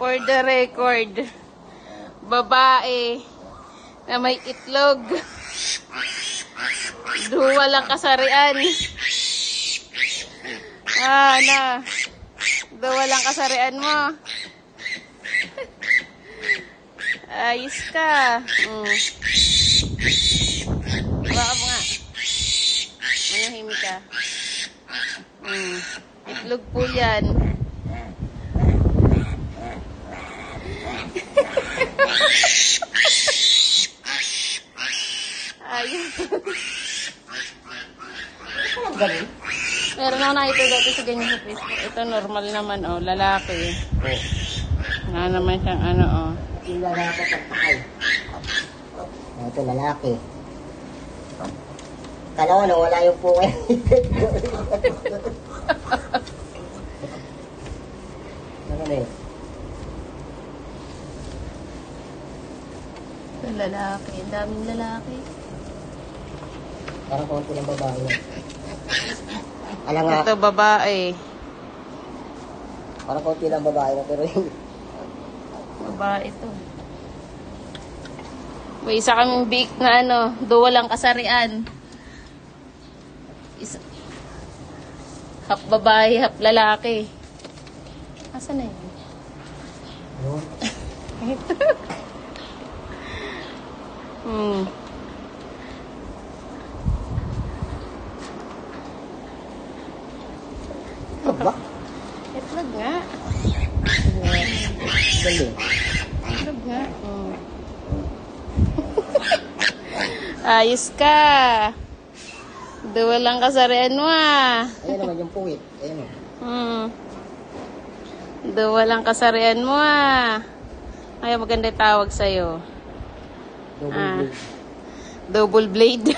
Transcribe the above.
For the record, babae na may itlog. Walang kasarian. Na. Walang kasarian mo. Ayos ka. Baka mo nga. Manahimik ka. Itlog po yan. Ayos. Meron ako nakita dati sa ganyan sa Facebook. Ito normal naman, lalaki. Nga naman siyang Yung lalaki pagpakay. Ito lalaki. Kala ko wala yung puke. Ano na yun? Ito lalaki. Ang daming lalaki. Parang konti ng babae. Alam nga. Ito babae. Parang konti ng babae na pero yung... Babae ito. May isa kaming bake na walang kasarian. Isa. Half babae, half lalaki. Asan na yun? Ito. Aba? Itlog nga. Dali. Itlog nga. Ayos ka. Walang kasarian mo Ayan naman yung puwit. Ayan o. Walang kasarian mo Ay, maganda tawag sa'yo. Double blade. Double blade.